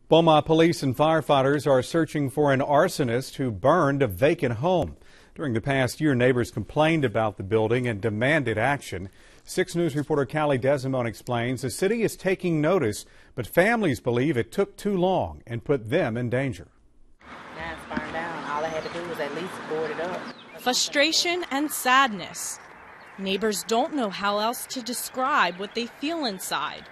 Beaumont police and firefighters are searching for an arsonist who burned a vacant home. During the past year, neighbors complained about the building and demanded action. 6 News reporter Callie Desimone explains the city is taking notice, but families believe it took too long and put them in danger. Now it's burned down. All I had to do was at least board it up. Frustration and sadness. Neighbors don't know how else to describe what they feel inside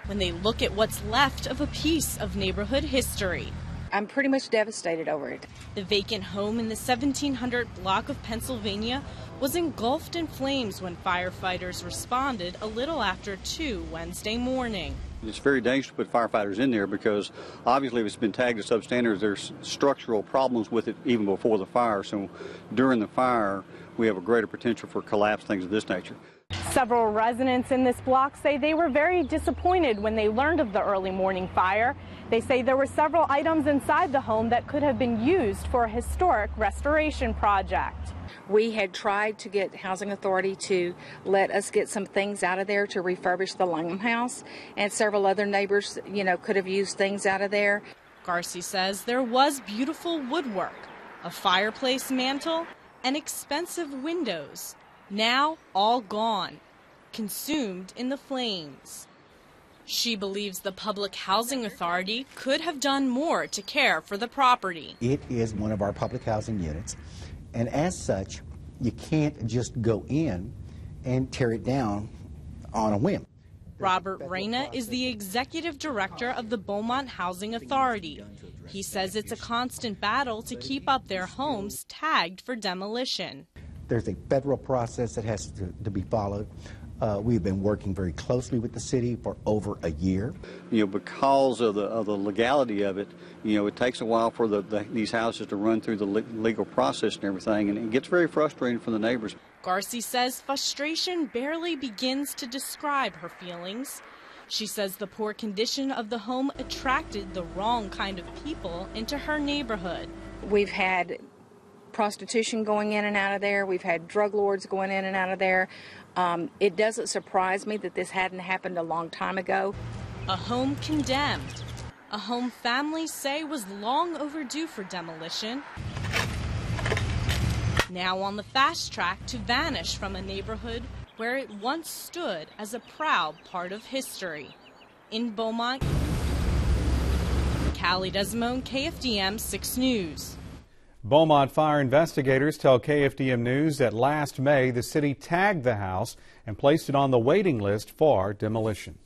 when they look at what's left of a piece of neighborhood history. I'm pretty much devastated over it. The vacant home in the 1700 block of Pennsylvania was engulfed in flames when firefighters responded a little after 2 Wednesday morning. It's very dangerous to put firefighters in there because obviously if it's been tagged as substandard, there's structural problems with it even before the fire. So during the fire, we have a greater potential for collapse, things of this nature. Several residents in this block say they were very disappointed when they learned of the early morning fire. They say there were several items inside the home that could have been used for a historic restoration project. We had tried to get Housing Authority to let us get some things out of there to refurbish the Langham house, and several other neighbors, could have used things out of there. Garcia says there was beautiful woodwork, a fireplace mantle, and expensive windows. Now all gone, consumed in the flames. She believes the Public Housing Authority could have done more to care for the property. It is one of our public housing units, and as such, you can't just go in and tear it down on a whim. Robert Reyna is the executive director of the Beaumont Housing Authority. He says it's a constant battle to keep up their homes tagged for demolition. There's a federal process that has to be followed. We've been working very closely with the city for over a year. Because of the legality of it, it takes a while for these houses to run through the legal process and everything, and it gets very frustrating for the neighbors. Garcia says frustration barely begins to describe her feelings. She says the poor condition of the home attracted the wrong kind of people into her neighborhood. We've had prostitution going in and out of there. We've had drug lords going in and out of there. It doesn't surprise me that this hadn't happened a long time ago. A home condemned. A home families say was long overdue for demolition. Now on the fast track to vanish from a neighborhood where it once stood as a proud part of history. In Beaumont, Callie Desimone, KFDM 6 News. Beaumont fire investigators tell KFDM News that last May the city tagged the house and placed it on the waiting list for demolition.